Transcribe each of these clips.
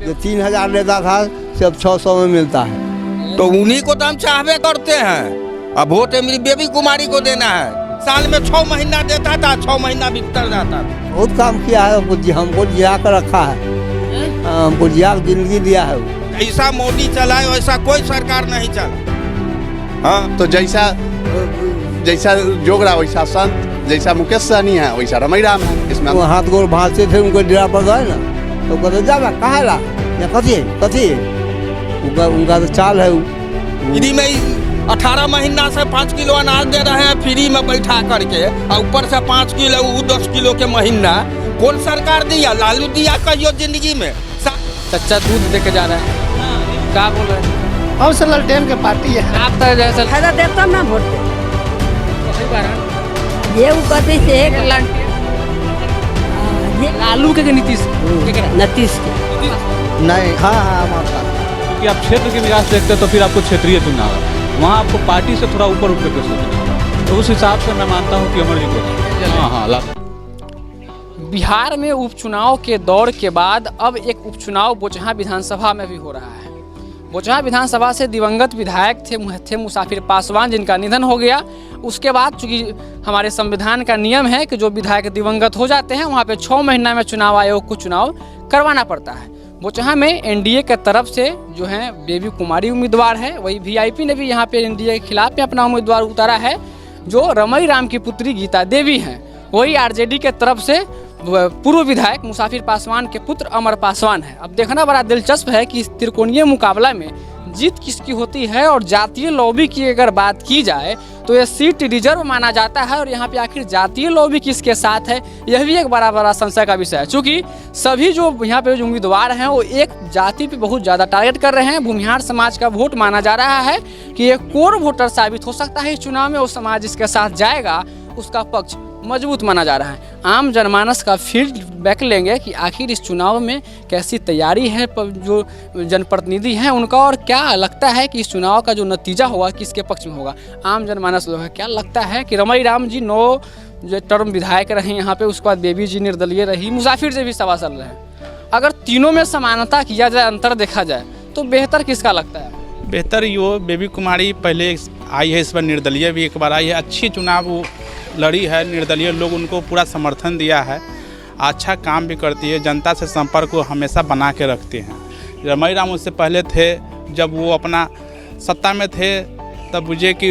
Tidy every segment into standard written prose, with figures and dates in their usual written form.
जो 3000 लेता था सिर्फ 600 में मिलता है। तो उन्हीं को तो हम चाहवे करते हैं। अब वोट मेरी बेबी कुमारी को देना है। साल में 6 महीना देता था, 6 महीना बिकतर जाता था। बहुत काम किया है, हमको जिया कर रखा है, हमको जिया जिंदगी दिया है। ऐसा मोदी चलाए वैसा कोई सरकार नहीं चला। हाँ तो जैसा जोगरा वैसा संत, जैसा मुकेश सहनी है वैसा रमई राम है। इसमें वो हाथ गोड़ भाँजते थे, उनको डेरा पर गए ना तो कहते जा कहाँ ला या कथी उनका तो चाल है। फ्री में 18 महीना से 5 किलो अनाज दे रहे हैं फ्री में बैठा करके, और ऊपर से 5 किलो 10 किलो के महीना। कौन सरकार दिया? लालू दिया कहियो जिंदगी में? सच्चा दूध देके जा रहा है। क्या बोल रहे हैं? हम से ललटेन के पार्टी है। आप तो जैसा फायदा देता ना वोट ये वो कहते से एक लालू के नीतीश नीतीश के नहीं। हाँ हमारा क्योंकि आप क्षेत्र के विकास देखते हैं तो फिर आपको क्षेत्रीय चुनना होगा, वहाँ आपको पार्टी से थोड़ा ऊपर उठ करके सोचना होगा। तो उस हिसाब से मैं मानता हूँ कि अमर जी को हाँ बिहार में उपचुनाव के दौर के बाद अब एक उपचुनाव बोचहां विधानसभा में भी हो रहा है। बोचहां विधानसभा से दिवंगत विधायक थे मुसाफिर पासवान, जिनका निधन हो गया। उसके बाद चूँकि हमारे संविधान का नियम है कि जो विधायक दिवंगत हो जाते हैं वहाँ पे 6 महीना में चुनाव आयोग को चुनाव करवाना पड़ता है। बोचहां में एनडीए के तरफ से जो है बेबी कुमारी उम्मीदवार है, वही वीआईपी ने भी यहाँ पे एनडीए के खिलाफ में अपना उम्मीदवार उतारा है, जो रमई राम की पुत्री गीता देवी हैं। वही आरजेडी के तरफ से पूर्व विधायक मुसाफिर पासवान के पुत्र अमर पासवान है। अब देखना बड़ा दिलचस्प है कि इस त्रिकोणीय मुकाबला में जीत किसकी होती है। और जातीय लॉबी की अगर बात की जाए तो यह सीट रिजर्व माना जाता है, और यहाँ पे आखिर जातीय लॉबी किसके साथ है यह भी एक बड़ा संशय का विषय है। चूँकि सभी जो यहाँ पे जो उम्मीदवार हैं वो एक जाति पे बहुत ज़्यादा टारगेट कर रहे हैं। भूमिहार समाज का वोट माना जा रहा है कि एक कोर वोटर साबित हो सकता है इस चुनाव में। वो समाज इसके साथ जाएगा, उसका पक्ष मजबूत माना जा रहा है। आम जनमानस का फीडबैक लेंगे कि आखिर इस चुनाव में कैसी तैयारी है जो जनप्रतिनिधि हैं उनका, और क्या लगता है कि इस चुनाव का जो नतीजा होगा किसके पक्ष में होगा। आम जनमानस लोग है, क्या लगता है कि रमई राम जी 9 जो टर्म विधायक रहे यहाँ पे, उसके बाद बेबी जी निर्दलीय रही, मुसाफिर से भी 1.25 साल रहे। अगर तीनों में समानता किया जाए, अंतर देखा जाए तो बेहतर किसका लगता है? बेहतर यो बेबी कुमारी पहले आई है, इस बार निर्दलीय भी एक बार आई है, अच्छी चुनाव लड़ी है। निर्दलीय लोग उनको पूरा समर्थन दिया है, अच्छा काम भी करती है, जनता से संपर्क को हमेशा बना के रखते हैं। रमई राम उससे पहले थे, जब वो अपना सत्ता में थे तब मुझे कि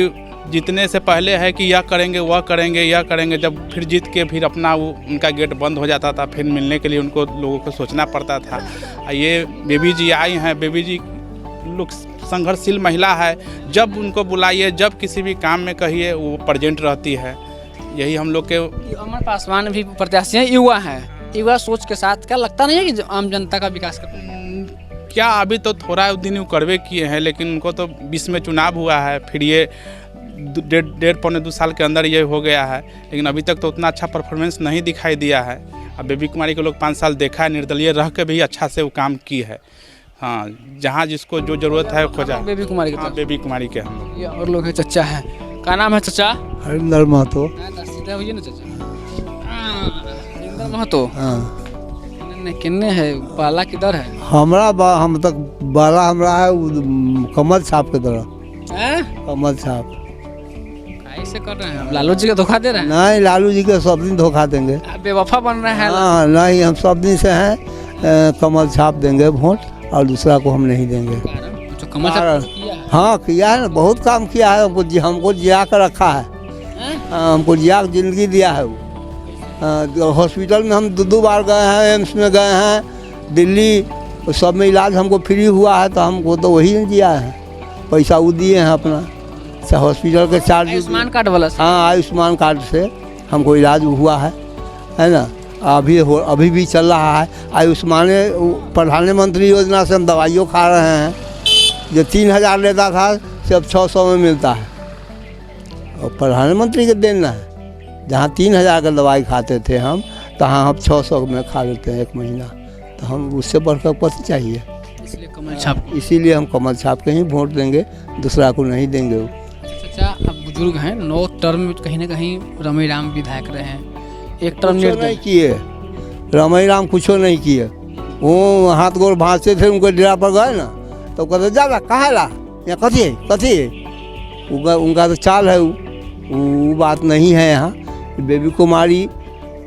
जीतने से पहले है कि यह करेंगे वह करेंगे यह करेंगे, जब फिर जीत के फिर अपना वो उनका गेट बंद हो जाता था, फिर मिलने के लिए उनको लोगों को सोचना पड़ता था। ये बेबी जी आई हैं, बेबी जी लोग संघर्षशील महिला है, जब उनको बुलाइए, जब किसी भी काम में कहिए वो प्रेजेंट रहती है। यही हम लोग के अमर पासवान भी प्रत्याशी हैं, युवा हैं, युवा सोच के साथ। क्या लगता नहीं है कि आम जनता का विकास करते हैं? क्या अभी तो थोड़ा दिन वो करवे किए हैं, लेकिन उनको तो 20 में चुनाव हुआ है, फिर ये 1.5-2 साल के अंदर ये हो गया है, लेकिन अभी तक तो उतना अच्छा परफॉर्मेंस नहीं दिखाई दिया है। अब बेबी कुमारी को लोग 5 साल देखा है, निर्दलीय रह के भी अच्छा से वो काम की है। हाँ, जहाँ जिसको जो जरूरत है खोजा। बेबी कुमारी हाँ, बेबी कुमारी के हम ये और लोग हैं। चचा है, क्या नाम है चचा? हरिंदर महतो। सीधा होइए ना चचा। हरिंदर महतो। हाँ किन्ने है बाला किधर है? हम तक बाला हमरा है कमल छाप के तरह। कमल छाप ऐसे कर रहे हैं, लालू जी का धोखा दे रहे हैं? नहीं, लालू जी के सब दिन धोखा देंगे, बेवफा बन रहे हैं। हाँ नहीं, हम सब दिन से हैं कमल छाप देंगे वोट, और दूसरा को हम नहीं देंगे। जो कमल छाप किया है। हाँ किया है ना, बहुत काम किया है, हमको जिया कर रखा है, हमको जिया जिंदगी दिया है। हॉस्पिटल में हम 2 बार गए हैं, एम्स में गए हैं, दिल्ली, सब में इलाज हमको फ्री हुआ है, तो हमको तो वही दिया है, पैसा वो दिए हैं अपना हॉस्पिटल के चार्ज। आयुष्मान कार्ड वाला? हाँ, आयुष्मान कार्ड से हमको इलाज हुआ है ना। अभी भी चल रहा है आयुष्मान प्रधानमंत्री योजना से। हम दवाइयों खा रहे हैं, जो 3000 लेता था सिर्फ 600 में मिलता है, और प्रधानमंत्री के देना है। जहाँ 3000 का दवाई खाते थे हम, तहाँ हम 600 में खा लेते हैं 1 महीना, तो हम उससे बढ़कर कुछ चाहिए। इसलिए कमल छाप, इसीलिए हम कमल छाप के ही वोट देंगे, दूसरा को नहीं देंगे। चाचा अब बुजुर्ग हैं, 9 टर्म में कहीं ना कहीं रमई राम विधायक रहे हैं, 1 टर्म नहीं किए, रमई राम कुछ नहीं किए, वो हाथ गोड़ भाँजते थे, उनके डेरा पर गए ना तो कहते जा कहाँ ला, यहाँ कथी है उनका तो चाल है, वो बात नहीं है यहाँ। बेबी कुमारी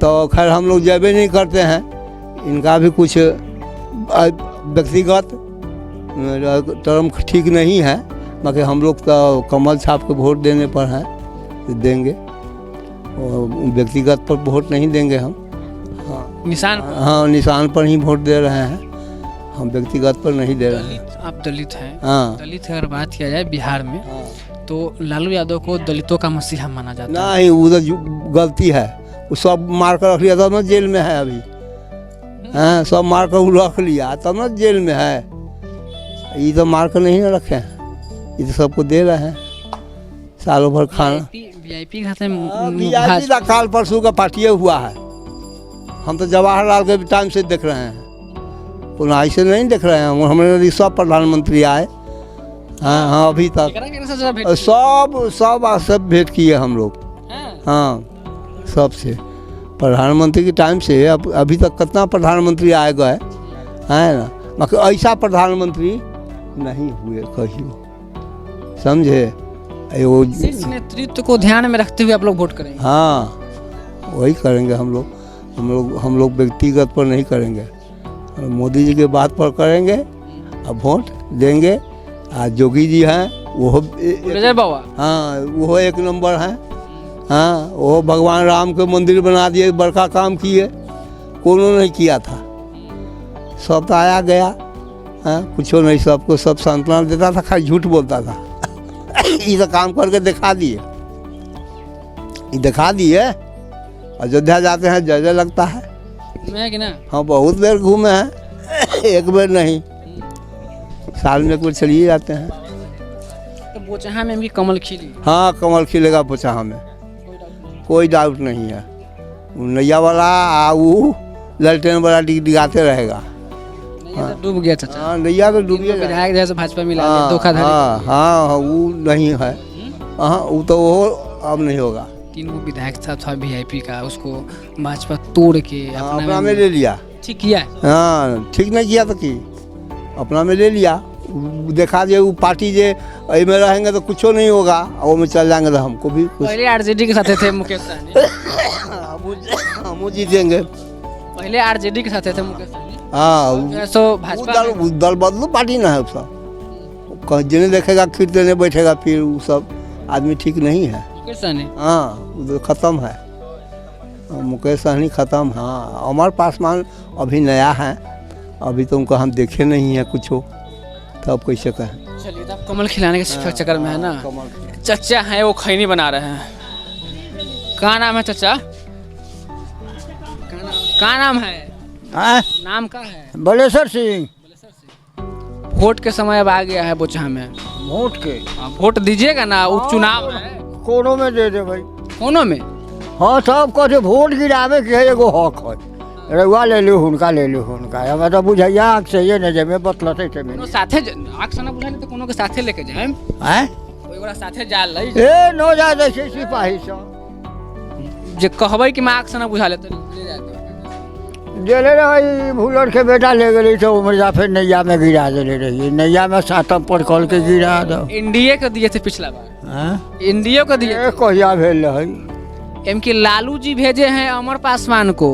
तो खैर हम लोग जबे नहीं करते हैं, इनका भी कुछ व्यक्तिगत टर्म ठीक नहीं है, बाकी हम लोग तो कमल छाप के वोट देने पर हैं, देंगे, और व्यक्तिगत पर वोट नहीं देंगे हम। हाँ निशान हाँ, निशान पर ही वोट दे रहे हैं हम, व्यक्तिगत पर नहीं दे रहे हैं। आप दलित हैं, हाँ दलित अगर बात किया जाए बिहार में हाँ। तो लालू यादव को दलितों का मसीहा माना जाता है। नहीं, वो तो गलती है, वो सब मार कर रख लिया तब ना जेल में है अभी। हाँ, सब मार कर रख लिया तब ना जेल में है, ये तो मार कर नहीं ना रखे हैं, ये तो सबको दे रहे हैं सालों भर खाना। वीआईपी खाते में वीआईपी का काल परसों का पार्टी हुआ है, हम तो जवाहरलाल के टाइम से देख रहे हैं, पुनः से नहीं देख रहे हैं। हमारे सब प्रधानमंत्री आए, हाँ हाँ, अभी तक सब भेंट किए हम लोग। हाँ, सबसे प्रधानमंत्री के टाइम से अब अभी तक कितना प्रधानमंत्री आए गए है ना, मगर ऐसा प्रधानमंत्री नहीं हुए कहियो, समझे। वो नेतृत्व को ध्यान में रखते हुए आप लोग वोट करेंगे? हाँ, वही करेंगे हम लोग व्यक्तिगत पर नहीं करेंगे, मोदी जी के बात पर करेंगे, अब वोट देंगे। आज जोगी जी हैं वो बाबा, हाँ वो एक नंबर हैं। हाँ, वो भगवान राम के मंदिर बना दिए, बड़का काम किए, कोनो नहीं किया था, सब तो आया गया। हाँ, कुछ नहीं, सबको सब सांत्वना देता था, खाली झूठ बोलता था। ये तो काम करके दिखा दिए, अयोध्या जाते हैं जज लगता है कि ना? हाँ, बहुत बेर घूमे हैं, एक बेर नहीं, साल में एक बार चलिए जाते हैं। तो बोचहा में भी कमल खिली? हाँ, कमल खिलेगा बोचहा में, कोई डाउट नहीं है। नैया वाला वो ललटेन वाला डिगाते रहेगा। हाँ, डूब गया चाचा। हाँ, नैया तो डूब गया, विधायक जैसे भाजपा मिला हाँ, धोखाधड़ी। हाँ हाँ, वो नहीं है। हाँ, वो तो वो अब नहीं होगा। 3 विधायक था वीआईपी का, उसको भाजपा तोड़ के अपना में ले लिया। ठीक किया है? हाँ, ठीक नहीं किया तो कि अपना में ले लिया, देखा जे वो पार्टी जे में रहेंगे तो कुछ नहीं होगा, वो में चल जाएंगे तो हमको भी कुछ। पहले आरजेडी के साथ थे मुकेश सहनी, हम जीतेंगे। पहले आरजेडी के साथ थे मुकेश सहनी। हाँ, सो भाजपा दल बदलू पार्टी ना है सब, कहीं जिन्हें देखेगा फिर देने बैठेगा, फिर वो सब आदमी ठीक नहीं है। मुकेश सहनी, हाँ, वो तो खत्म है, मुकेश सहनी खत्म। हाँ, अमर पासवान अभी नया है, अभी तो उनको हम देखे नहीं है कुछ हो, तब कैसे कहें। चलिए, तो आप कमल खिलाने के चक्कर में है ना। चचा हैं वो खैनी बना रहे हैं, क्या नाम है चचा? क्या नाम है? नाम क्या है? बलेश्वर सिंह। वोट के समय अब आ गया है बोचहा में, वोट के वोट दीजिएगा ना, उपचुनाव है। कोनो में दे दे भाई, कोनो में? हाँ, सब कहते वोट गिरावे के है, एगो हक है, रउआ ले लो हुनका, हमें तो बुझैया आँख से ये नहीं जमे बतलते थे कोनो साथे आँख से ना बुझाले तो कोनो के साथे लेके जाए हैं, कोई बड़ा साथे जाल लई ए नो जा जैसे सिपाही सब जे कहबै कि मैं आँख से ना बुझाले तो ले जाते जेले रही। भूलर के बेटा ले गई तो उम्र जाफे नैया में गिरा देले रही, नैया में सातम पर कल के गिरा दो। एनडीए को दिए थे पिछला बार, एनडीए को दिए। कहिया भेल रही? एम के लालू जी भेजे हैं अमर पासवान को,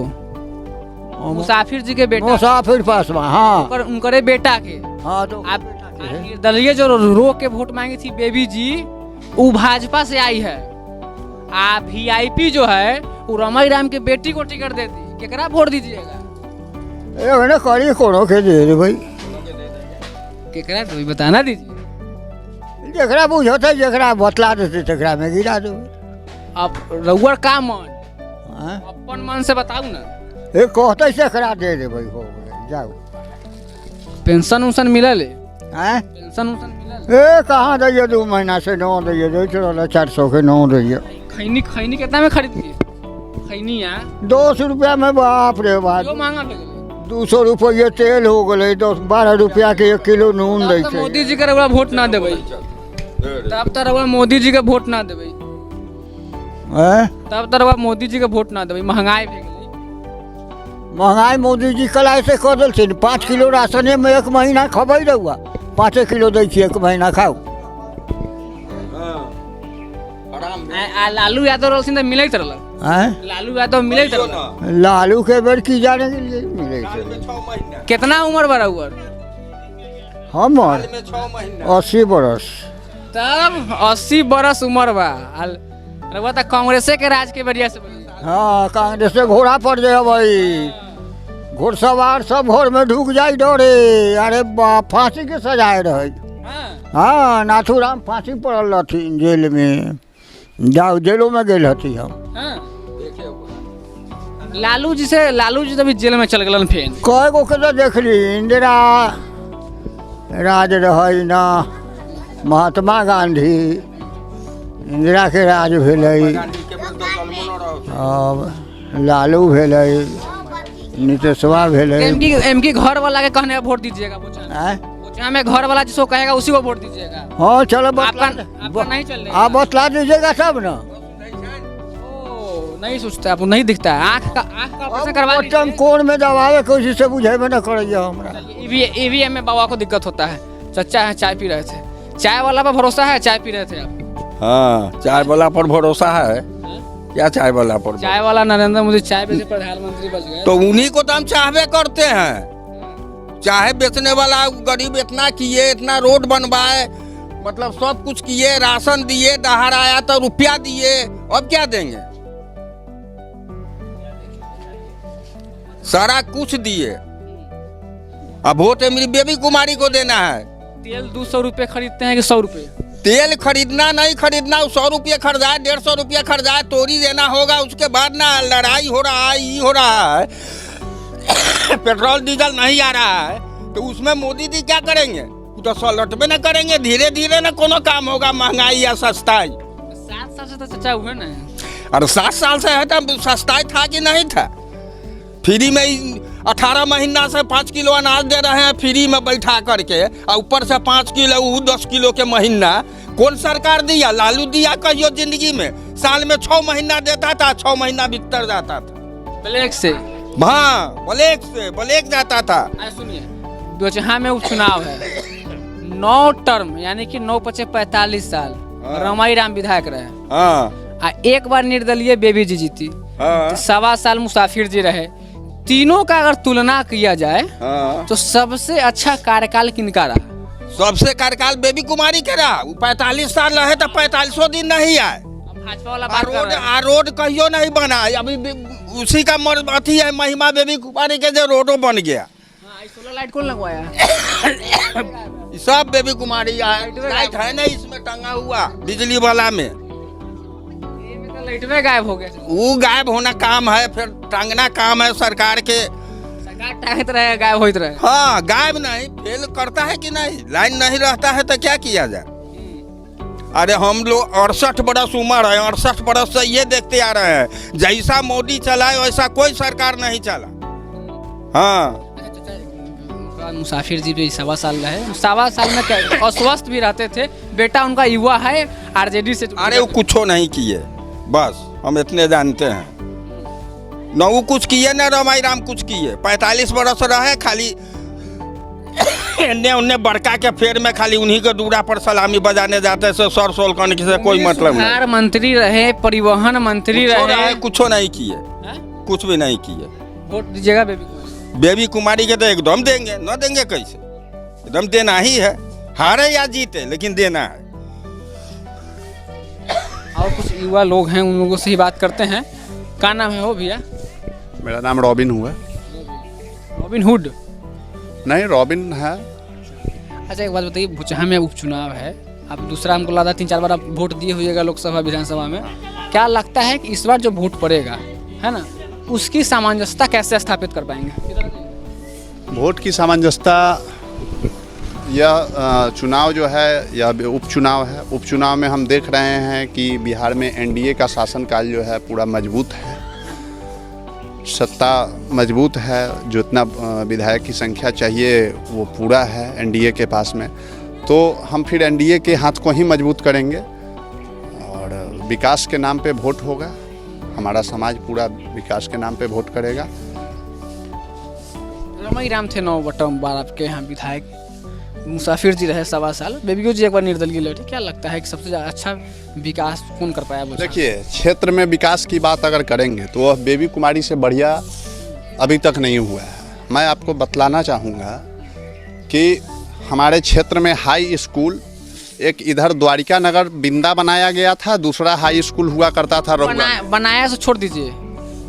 मुसाफिर जी के बेटा, मुसाफिर पासवान, हाँ, उनके बेटा के। हाँ, तो आप निर्दलीय जो रो के वोट मांगी थी बेबी जी, वो भाजपा से आई है। आप वीआईपी जो है वो रमई राम के बेटी को टिकट देती, केकरा वोट दीजिएगा? ए करी कोनो के दे रे भाई, केकरा तो बताना दीजिए। जकरा बुझते जकरा बतला देते तकरा में गिरा दो। अब रउआ का मन, अपन मन से बताऊ ना। ए कहते से करा दे भाई, हो गए, जाओ। पेंशन उनशन मिलल है? हैं? पेंशन उनशन मिलल? ए कहाँ दैये, 2 महीना से 9 दैये, 400 के 9 दैये। खैनी कितना में खरीद लिए? खैनी 200 रुपया में, बाप रे बाप, जो महंगा हो गए। 200 रुपये तेल हो गए, 10-12 रुपया के 1 किलो नून दै तब छै। मोदी जी के रउआ वोट ना देबै, तब तो रउआ मोदी जी के वोट ना देबै, हैं? तब तो रउआ मोदी जी के वोट ना देबै। महंगाई भे गेलै, महंगाई मोदी जी कल ऐसे कर दिल 5 किलो राशने में 1 महीना खबै रहुआ 5 किलो दै छी 1 महीना खाओ। आ लालू यादव रहल त मिलैत रहल। हैं लालू यादव मिलैत रहल। लालू के बेर की जाने के लिए मिले थे। कितना उम्र बड़ा हुआ? हमर 80 बरस। तब 80 बरस उम्र बा। रहुआ त कांग्रेसे के राज के वजह से बनी। हाँ कांग्रेस से घोड़ा पड़ जाए भाई, घुड़सवार सब घर में ढुक जाए डरे। अरे फांसी के सजाए रहे। हाँ नाथूराम फांसी पड़ल रहथिन जेल में, जाओ जेलों में गए हती हम। लालू जी तो अभी जेल में चल गलन फेन। कई गो के तो देख ली, इंदिरा राज रहे ना, महात्मा गांधी इंदिरा के राज भेलै, लालू भेलै, नीतीशवा भेलै। एमकी घर वाला के कहने वोट दीजिएगा। बोचहा में घर वाला जिसको कहेगा उसी को वोट दीजिएगा। हाँ चलो आपका नहीं चल रहा। आप बतला दीजिएगा तब ना। नहीं सोचता, आपको नहीं दिखता है। आँख का ऑपरेशन करवा लीजिए। कोण में दबावे कोशिश से बुझेबे न करैया हमरा। ईवीएम में बाबा को दिक्कत होता है। चचा है, चाय पी रहे थे। चाय वाला पर भरोसा है, चाय पी रहे थे आप? हाँ, चाय वाला पर भरोसा है। क्या चाय वाला पर? चाय वाला नरेंद्र मोदी चाय बेचे प्रधानमंत्री बच गए। तो उन्हीं को तो हम चाहवे करते हैं। चाहे बेचने वाला गरीब इतना किए, इतना रोड बनवाए, मतलब सब कुछ किए, राशन दिए, दहाड़ आया तो रुपया दिए, अब क्या देंगे? सारा कुछ दिए। अब वोट मेरी बेबी कुमारी को देना है। तेल 200 रुपये खरीदते हैं कि 100 रुपये? तेल खरीदना नहीं खरीदना, 100 रुपये खरीदाए, 150 रुपये खरीदाए, तोड़ी देना होगा। उसके बाद ना लड़ाई हो रहा है, ये हो रहा है। पेट्रोल डीजल नहीं आ रहा है तो उसमें मोदी जी क्या करेंगे? तो सलटबे न करेंगे, धीरे धीरे न कोनो काम होगा, महंगाई या सस्ताई। 7 साल से तो चचा हुए ना। अरे 7 साल से है तो सस्ताई था कि नहीं था? फ्री में 18 महीना से 5 किलो अनाज दे रहे हैं फ्री में बैठा करके, और ऊपर से 5 किलो 10 किलो के महीना। कौन सरकार दिया? लालू दिया कहियो जिंदगी में? साल में 6 महीना देता था, 6 महीना भीतर जाता था ब्लैक से। हाँ, ब्लैक जाता था। सुनिए, बोचहा में उपचुनाव है, 9 टर्म यानी कि 9 × 5 = 45 साल। रमाई राम विधायक रहे। हाँ। एक बार निर्दलीय बेबी जी जीती। हाँ। 1.25 साल मुसाफिर जी रहे। तीनों का अगर तुलना किया जाए तो सबसे अच्छा कार्यकाल किनका रहा? सबसे कार्यकाल बेबी कुमारी के रहा। 45 साल रहे तो 45 दिन नहीं आए। भाजपा वाला बात कर रहे हैं। रोड कहियो नहीं बना। अभी उसी का अथी है महिमा बेबी कुमारी के जो रोडो बन गया। सोलर लाइट कौन लगवाया? सब बेबी कुमारी लाइट है नहीं इसमें टंगा हुआ बिजली वाला में। लाइट में गायब हो गया। वो गायब होना काम है, फिर टांगना काम है सरकार के। सरकार टांगते रहे, गायब होते रहे। हाँ, गायब नहीं, फेल करता है कि नहीं? लाइन नहीं रहता है तो क्या किया जाए? अरे हम लोग 68 बरस उम्र है, 68 बरस से ये देखते आ रहे हैं, जैसा मोदी चलाए वैसा कोई सरकार नहीं चला। हाँ, मुसाफिर जी भी 1.25 साल रहे। 1.25 साल में क्या अस्वस्थ भी रहते थे। बेटा उनका युवा है, आरजेडी से। अरे वो कुछ नहीं किए, बस हम इतने जानते हैं। न वो कुछ किए न रमाई राम कुछ किए। 45 बरस रहे, खाली उन्हें बड़का के फेर में खाली उन्हीं के दूरा पर सलामी बजाने जाते से सर सोल करने से कोई मतलब नहीं। बिहार मंत्री रहे, परिवहन मंत्री रहे, कुछ नहीं किए, कुछ भी नहीं किए। वोट दीजिएगा बेबी कुमारी के तो एकदम देंगे, न देंगे कैसे? एकदम देना ही है, हारे या जीते लेकिन देना है। और कुछ युवा लोग हैं, उन लोगों से ही बात करते हैं। क्या नाम है वो भैया? मेरा नाम रॉबिन हुआ। Robin hood? नहीं, रॉबिन है। अच्छा एक बात बताइए, बोचहा में उपचुनाव है, अब दूसरा हमको लगा 3-4 बार आप वोट दिए हुएगा लोकसभा विधानसभा में। क्या लगता है कि इस बार जो वोट पड़ेगा है ना, उसकी सामंजस्यता कैसे स्थापित कर पाएंगे? वोट की सामंजस्यता, यह चुनाव जो है यह उपचुनाव है। उपचुनाव में हम देख रहे हैं कि बिहार में एनडीए का शासनकाल जो है पूरा मजबूत है, सत्ता मजबूत है, जो इतना विधायक की संख्या चाहिए वो पूरा है एनडीए के पास में। तो हम फिर एनडीए के हाथ को ही मजबूत करेंगे और विकास के नाम पे वोट होगा। हमारा समाज पूरा विकास के नाम पे वोट करेगा रमई राम थे 9 बटम बार आपके यहाँ विधायक, मुसाफिर जी रहे 1.25 साल, बेबियो जी एक बार निर्दलीय लड़े। क्या लगता है कि सबसे ज़्यादा अच्छा विकास कौन कर पाया? देखिए, क्षेत्र में विकास की बात अगर करेंगे तो वह बेबी कुमारी से बढ़िया अभी तक नहीं हुआ है। मैं आपको बतलाना चाहूँगा कि हमारे क्षेत्र में हाई स्कूल, एक इधर द्वारिका नगर बिंदा बनाया गया था, दूसरा हाई स्कूल हुआ करता था बनाया से छोड़ दीजिए,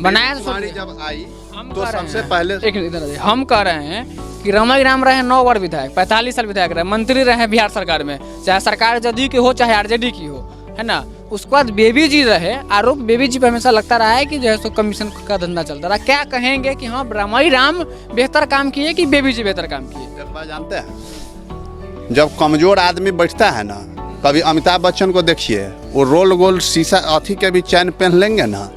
बनाया से छोड़ दीजिए। जब आई तो सबसे पहले एक इधर हम कह रहे हैं कि रमई राम रहे 9 बार विधायक, 45 साल विधायक रहे, मंत्री रहे बिहार सरकार में, चाहे सरकार जदयू की हो चाहे आरजेडी की हो, है ना। उसके बाद बेबी जी रहे, आरोप बेबी जी पे हमेशा लगता रहा है कि जो है सो कमीशन का धंधा चलता रहा। क्या कहेंगे कि हाँ रमई राम बेहतर काम किए कि बेबी जी बेहतर काम किए? जानते हैं, जब कमजोर आदमी बैठता है ना, कभी अमिताभ बच्चन को देखिए, वो रोल गोल शीशा अथी के भी चैन पहन लेंगे ना,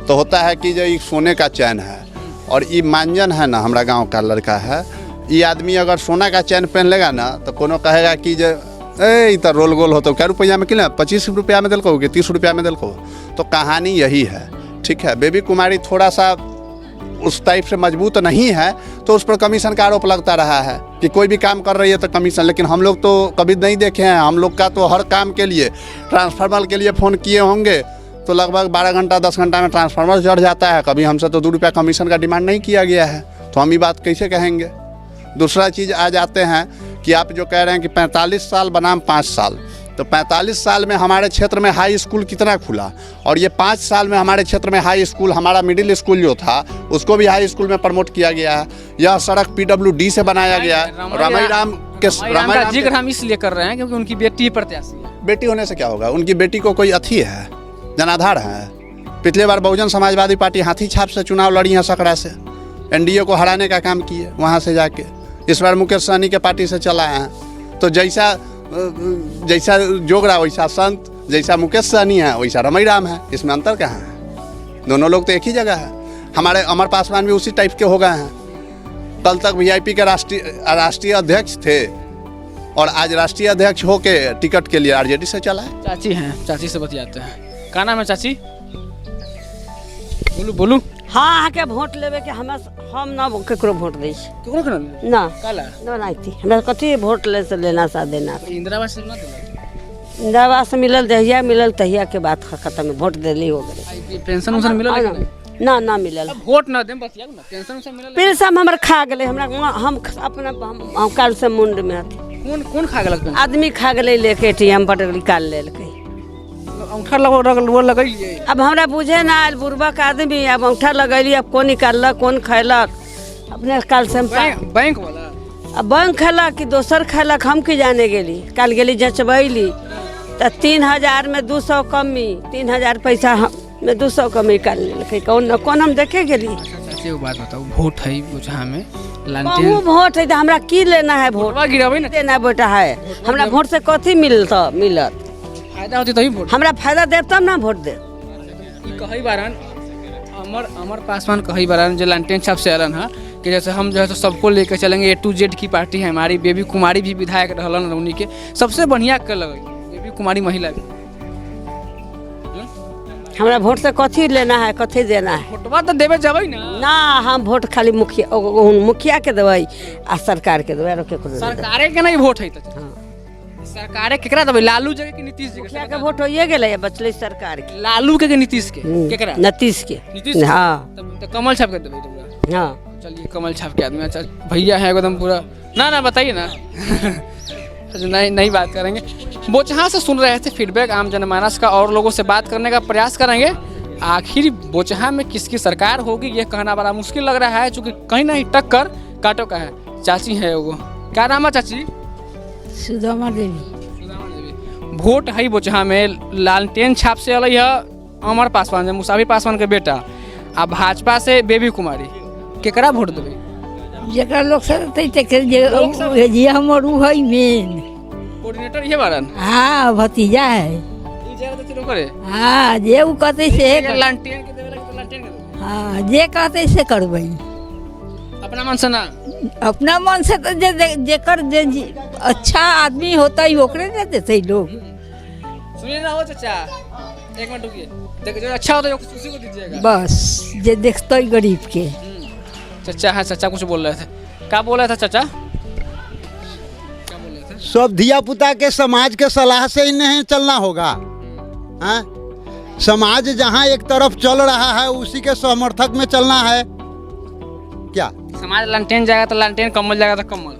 तो होता है कि जो ये सोने का चैन है। और ये मांजन है ना, हमारा गांव का लड़का है, ये आदमी अगर सोना का चैन पहन लेगा ना तो कोनो कहेगा कि जो तो रोल गोल हो तो क्या रुपया में किला 25 रुपया में दिल को कि 30 रुपया में दिल को। तो कहानी यही है, ठीक है। बेबी कुमारी थोड़ा सा उस टाइप से मजबूत नहीं है तो उस पर कमीशन का आरोप लगता रहा है कि कोई भी काम कर रही है तो कमीशन। लेकिन हम लोग तो कभी नहीं देखे हैं, हम लोग का तो हर काम के लिए, ट्रांसफार्मर के लिए फ़ोन किए होंगे तो लगभग 12 घंटा 10 घंटा में ट्रांसफार्मर चढ़ जाता है। कभी हमसे तो 2 रुपया कमीशन का डिमांड नहीं किया गया है, तो हम ये बात कैसे कहेंगे? दूसरा चीज़ आ जाते हैं कि आप जो कह रहे हैं कि 45 साल बनाम 5 साल, तो 45 साल में हमारे क्षेत्र में हाई स्कूल कितना खुला, और ये 5 साल में हमारे क्षेत्र में हाई स्कूल, हमारा मिडिल स्कूल जो था उसको भी हाई स्कूल में प्रमोट किया गया है। यह सड़क PWD से बनाया गया है। रमई राम का जिक्र हम इसलिए कर रहे हैं क्योंकि उनकी बेटी प्रत्याशी है। बेटी होने से क्या होगा? उनकी बेटी को कोई अथी है, जनाधार है। पिछले बार बहुजन समाजवादी पार्टी हाथी छाप से चुनाव लड़ी है, सकड़ा से NDA को हराने का काम किए वहाँ से जाके। इस बार मुकेश सहनी के पार्टी से चला है, तो जैसा जोगरा वैसा संत, जैसा मुकेश सहनी है वैसा रमई राम है। इसमें अंतर कहाँ है? दोनों लोग तो एक ही जगह है। हमारे अमर पासवान भी उसी टाइप के हो गए हैं। कल तक VIP के राष्ट्रीय अध्यक्ष थे और आज राष्ट्रीय अध्यक्ष होके टिकट के लिए RJD से चला है। चाची हैं, चाची से बतियाते हैं। का नाम है चाची? बोलू। हाँ आके वोट लेवे के हम ना केकरो वोट दै छी। केकरो के ना काला ना नाइती हमरा कथी वोट ले से लेना सा देना। इंदिरा आवास ना देला? इंदिरा आवास मिलल जहिया मिलल तहिया के बात खत्म, वोट देली हो गए। पेंशन उसन मिलल? ना मिलल। वोट ना देम बतिया ना, पेंशन उसन मिलल? पेंशन हमर खा गेले, हमरा हम अपना हम काल से मुंड में हथी। कौन खा गेलक? आदमी खा गेले लेके ATM पर निकाल लेलकै। अंगूठा लगैलिए? अब हमरा बुझे ना आयल, बुर्बक आदमी, अब अंगूठा लगैली, अब कौन निकालक कौन खैलक अपने काल से बैंक वाला। अब बैंक खैलक कि दोसर खैलक हम की जाने गेली। काल गेली जचबैली तो 3000 में 200 कमी, 3000 पैसा में 200 कमी निकाल लेलकै। कौन हम देखे गेली? अच्छा एगो बात बताओ, वोट है बोझा में लालटेन वोट है तो हमरा की लेना है? वोट गिराबै ना देना बेटा है हमरा। वोट से कथी मिलत? फायदा होती तभी वोट। हमरा फायदा देव तब ना वोट दे। कही बारन अमर पासवान कही बारन जो लालटेन छाप से अलन है कि जैसे हम जो है तो सबको लेकर चलेंगे, A to Z की पार्टी है हमारी। बेबी कुमारी भी विधायक रहलन उन्हीं के, सबसे बढ़िया कर लगे बेबी कुमारी महिला भी। हमरा वोट से कथी लेना है, कथी देना है? वोटवा तो देवे जबै ना। हम वोट खाली मुखिया के देबै आ सरकार के देबै। सरकारे के नहीं वोट है तो सरकारे केकरा देबै? लालू जगह के नीतीश जगह? मुखिया के वोट होइए गेलै, बचलै सरकार के। लालू के नीतीश के? केकरा? नीतीश के। हाँ तो कमल छाप के देबै? हाँ चलिए कमल छाप के आदमी। अच्छा भैया है एकदम पूरा। ना बताइए ना। नहीं बात करेंगे। बोचहा से सुन रहे थे फीडबैक आम जनमानस का, और लोगों से बात करने का प्रयास करेंगे। आखिर बोचहा में किसकी सरकार होगी ये कहना बड़ा मुश्किल लग रहा है, चूँकि कहीं ना टक्कर काटो का है। चाची है वो, क्या नाम है चाची? सुदामा देवी। वोट है बोचहा में, लालटेन छाप से अल है अमर पासवान, मुसाफिर पासवान के बेटा, आ भाजपा से बेबी कुमारी। केकरा वोट देबै? जेकरा लोग जे हमर उ है मेन कोऑर्डिनेटर ये बारन। हाँ भतीजा है। ई जगह तो करे। हाँ जे उ कहते से लालटेन के देवे तो लालटेन के देवे। हाँ जे कहते से करबै, अपना मन से ना। अपना मन से तो जेकर अच्छा आदमी होता है ओकरे दे देते लोग। सुनिए ना हो चाचा, एक मिनट रुकिए। देखो जो अच्छा होता है उसी को दीजिएगा बस, जे देखते गरीब के। चाचा हाँ चाचा कुछ बोल रहे थे। क्या बोल रहे थे चाचा? सब धिया पुता के समाज के सलाह से ही नहीं चलना होगा। हाँ, समाज जहाँ एक तरफ चल रहा है उसी के समर्थक में चलना है क्या? समाज लालटेन जाएगा तो लालटेन, कमल जाएगा तो कमल।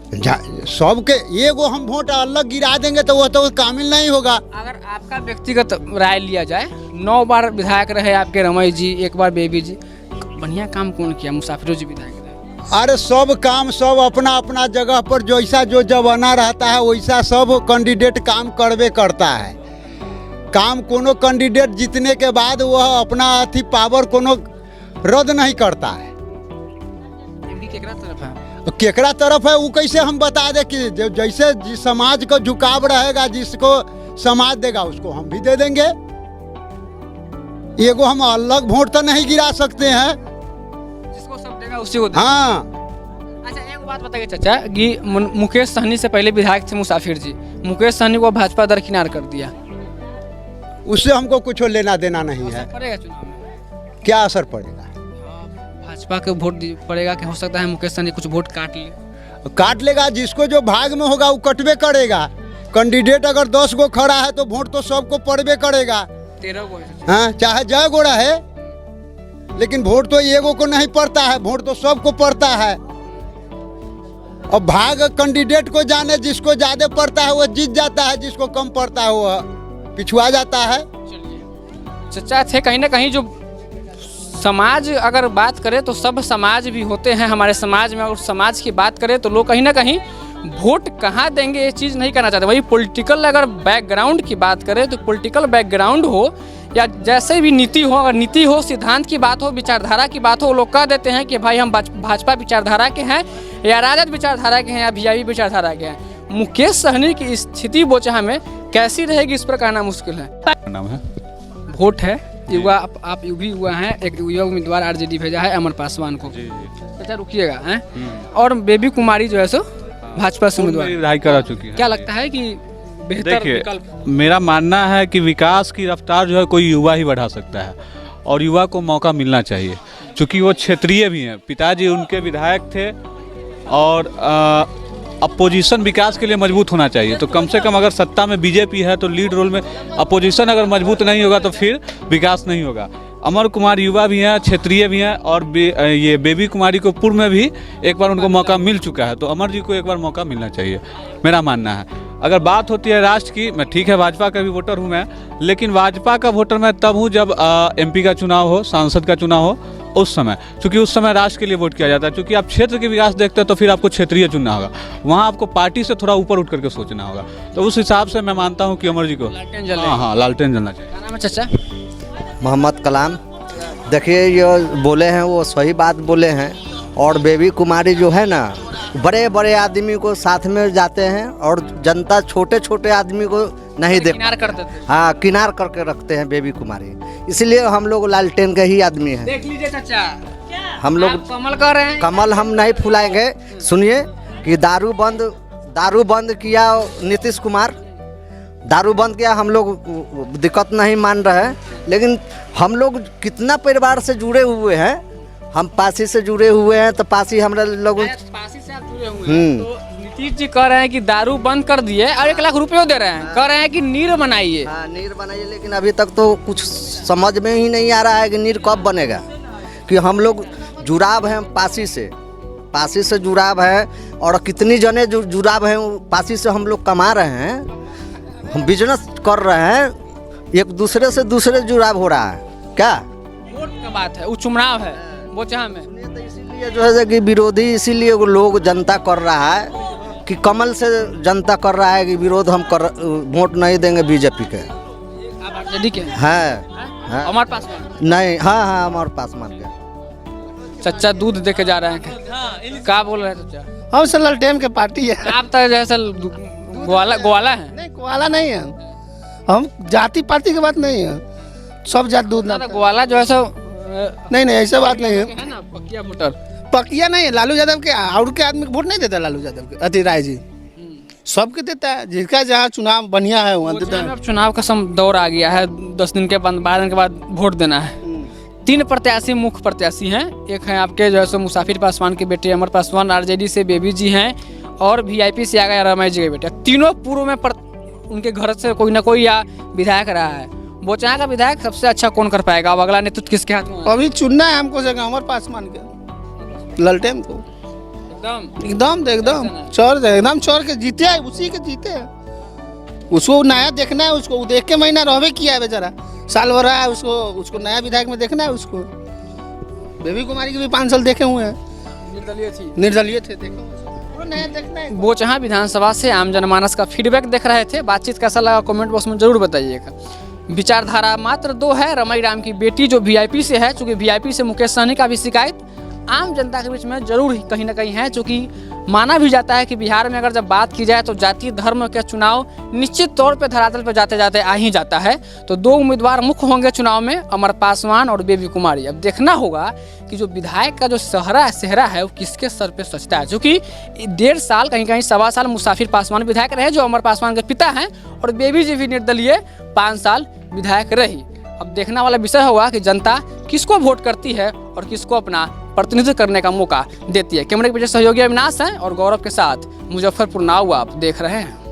सबके एगो हम वोट अलग गिरा देंगे तो वह तो कामिल नहीं होगा। अगर आपका व्यक्तिगत राय लिया जाए, 9 बार विधायक रहे आपके रमई जी, 1 बार बेबी जी, बढ़िया काम कौन किया? मुसाफिरों जी विधायक रहे। अरे सब काम सब अपना अपना जगह पर जैसा जो जमाना रहता है वैसा सब कैंडिडेट काम करवे करता है। काम कोनो कैंडिडेट जीतने के बाद वह अपना अथी पावर कोनो रद्द नहीं करता है। केकरा तरफ है? केकरा तरफ है वो कैसे हम बता दे कि जैसे जिस समाज को झुकाव रहेगा, जिसको समाज देगा उसको हम भी दे देंगे। एगो हम अलग वोट तो नहीं गिरा सकते हैं। जिसको सब देगा उसी को देगा। हाँ। अच्छा एक बात बताइए चाचा कि मुकेश सहनी से पहले विधायक थे मुसाफिर जी, मुकेश सहनी को भाजपा दरकिनार कर दिया, उससे हमको कुछ लेना देना नहीं है। पड़ेगा चुनाव में? क्या असर पड़ेगा? भाजपा के वोट पड़ेगा कि हो सकता है मुकेश सहनी कुछ वोट काट लेगा। जिसको जो भाग में होगा वो कटवे करेगा। कैंडिडेट अगर 10 गो खड़ा है तो वोट तो सबको पड़वे करेगा। 13 गो। हाँ, चाहे जय गोड़ा है, लेकिन वोट तो एगो को नहीं पड़ता है, वोट तो सबको पड़ता है। और भाग कैंडिडेट को जाने, जिसको ज्यादा पड़ता है वो जीत जाता है, जिसको कम पड़ता है वो पिछुआ जाता है। चाचा थे कहीं ना कहीं जो समाज अगर बात करें तो सब समाज भी होते हैं हमारे समाज में, और समाज की बात करें तो लोग कहीं ना कहीं वोट कहाँ देंगे ये चीज़ नहीं करना चाहते। वही पॉलिटिकल अगर बैकग्राउंड की बात करें तो पॉलिटिकल बैकग्राउंड हो या जैसे भी नीति हो, अगर नीति हो, सिद्धांत की बात हो, विचारधारा की बात हो, लोग कह देते हैं कि भाई हम भाजपा विचारधारा के हैं या राजद विचारधारा के हैं या वीआईपी विचारधारा के हैं। मुकेश सहनी की स्थिति बोचहा में कैसी रहेगी इस पर कहना मुश्किल है। नाम है वोट है युवा, आप भी हुआ है, एक युवा उम्मीदवार आरजेडी भेजा है अमर पासवान को। अच्छा रुकिएगा हैं, और बेबी कुमारी जो है सो भाजपा से उम्मीदवार रिहाई करा चुकी है। क्या लगता है कि बेहतर विकल्प? मेरा मानना है कि विकास की रफ्तार जो है कोई युवा ही बढ़ा सकता है, और युवा को मौका मिलना चाहिए, क्योंकि वो क्षेत्रीय भी हैं। पिताजी उनके विधायक थे, और अपोजिशन विकास के लिए मजबूत होना चाहिए। तो कम से कम अगर सत्ता में बीजेपी है तो लीड रोल में अपोजिशन अगर मजबूत नहीं होगा तो फिर विकास नहीं होगा। अमर कुमार युवा भी हैं, क्षेत्रीय भी हैं, और ये बेबी कुमारी को पूर्व में भी एक बार उनको मौका मिल चुका है, तो अमर जी को एक बार मौका मिलना चाहिए, मेरा मानना है। अगर बात होती है राष्ट्र की, मैं ठीक है भाजपा का भी वोटर हूँ मैं, लेकिन भाजपा का वोटर मैं तब हूँ जब MP का चुनाव हो, सांसद का चुनाव हो, उस समय, क्योंकि उस समय राष्ट्र के लिए वोट किया जाता है। क्योंकि आप क्षेत्र के विकास देखते हैं तो फिर आपको क्षेत्रीय चुनना होगा, वहाँ आपको पार्टी से थोड़ा ऊपर उठ करके सोचना होगा। तो उस हिसाब से मैं मानता हूँ कि अमर जी को हाँ लालटेन जलना चाहिए। क्या नाम है चाचा? मोहम्मद कलाम। देखिए ये बोले हैं वो सही बात बोले हैं, और बेबी कुमारी जो है ना, बड़े बड़े आदमी को साथ में जाते हैं और जनता छोटे छोटे आदमी को नहीं देख, किनार कर देते। हाँ किनार करके रखते हैं बेबी कुमारी, इसलिए हम लोग लालटेन के ही आदमी हैं। देख लीजिए चाचा, हम लोग कमल कर रहे हैं। कमल हम नहीं फुलाएंगे। सुनिए कि दारू बंद किया नीतीश कुमार, दारू बंद किया, हम लोग दिक्कत नहीं मान रहे हैं, लेकिन हम लोग कितना परिवार से जुड़े हुए हैं, हम पासी से जुड़े हुए हैं, तो पासी हमारे लोग पासी से आप जुड़े हुए हैं। तो नीतीश जी कह रहे हैं कि दारू बंद कर दिए और 1 लाख रुपये दे रहे हैं, कह रहे हैं कि नीर बनाइए। हाँ नीर बनाइए, लेकिन अभी तक तो कुछ समझ में ही नहीं आ रहा है कि नीर कब बनेगा। कि हम लोग जुड़ाव हैं पासी से जुड़ाव है, और कितनी जने जुड़ाव हैं पासी से, हम लोग कमा रहे हैं, हम बिजनेस कर रहे हैं, एक दूसरे से दूसरे जुड़ाव हो रहा है। क्या वोट का बात है, वो चुनाव है बोचहा में, तो इसीलिए जो है कि विरोधी, इसीलिए वो लोग जनता कर रहा है कि कमल से जनता कर रहा है कि विरोध हम कर, वोट नहीं देंगे बीजेपी के। आप आरजेडी के है अमर पास नहीं, हाँ हमारे पास मान गया। चाचा दूध दे के जा रहे हैं, क्या बोल रहे हैं चाचा? हम सर लालटेन के पार्टी है। आप तो जैसे ग्वाला है। नहीं ग्वाला नहीं है, हम जाति पाति की बात नहीं है, सब जात दूध ना। ग्वाला जो है सो नहीं ऐसा बात नहीं है ना, पकिया वोटर। पकिया नहीं है, लालू यादव के और के आदमी वोट नहीं देता, लालू यादव के अति राय जी सबके देता है, जिसका जहाँ चुनाव बढ़िया है वहाँ देता है। अब चुनाव का दौर आ गया है, 10 दिन के बाद 12 दिन के बाद वोट देना है, 3 प्रत्याशी मुख्य प्रत्याशी हैं। एक हैं आपके जो है सो मुसाफिर पासवान के बेटे अमर पासवान, आरजेडी से बेबी जी हैं, और वीआईपी से आ गया रमेश जी के बेटे। तीनों पूर्व में उनके घर से कोई ना कोई या विधायक रहा है। बोचहा का विधायक सबसे अच्छा कौन कर पाएगा? अब अगला नेतृत्व किसके हाथ में है? अभी चुनना है हमको जगह अमर पासवान के ललटेन को। एकदम चोर के जीते है, उसी के जीते है। उसको नया देखना है, उसको देख के महीना रहबे किया है बेचारा, साल हो रहा है, उसको नया विधायक में देखना है। उसको बेबी कुमारी के भी 5 साल देखे हुए हैं, निर्दलीय थे देखो, नया देखना है। बोचहा विधानसभा से आम जनमानस का फीडबैक देख रहे थे, बातचीत कैसा लगा कमेंट बॉक्स में जरूर बताइएगा। विचारधारा मात्र 2 है, रमई राम की बेटी जो वीआईपी से है, चूँकि वीआईपी से मुकेश सहनी का भी शिकायत आम जनता के बीच में जरूर कहीं ना कहीं है, चूँकि माना भी जाता है कि बिहार में अगर जब बात की जाए तो जाति धर्म के चुनाव निश्चित तौर पे धरातल पर जाते जाते आ ही जाता है। तो 2 उम्मीदवार मुख्य होंगे चुनाव में, अमर पासवान और बेबी कुमारी। अब देखना होगा कि जो विधायक का जो सेहरा है वो किसके सर पे सजता है, क्योंकि 1.5 साल कहीं कहीं 1.25 साल मुसाफिर पासवान विधायक रहे जो अमर पासवान के पिता हैं, और बेबी जी भी निर्दलीय 5 साल विधायक रही। अब देखने वाला विषय होगा कि जनता किसको वोट करती है और किसको अपना प्रतिनिधित्व करने का मौका देती है। कैमरे के पीछे सहयोगी अविनाश हैं और गौरव के साथ मुजफ्फरपुर नाउ आप देख रहे हैं।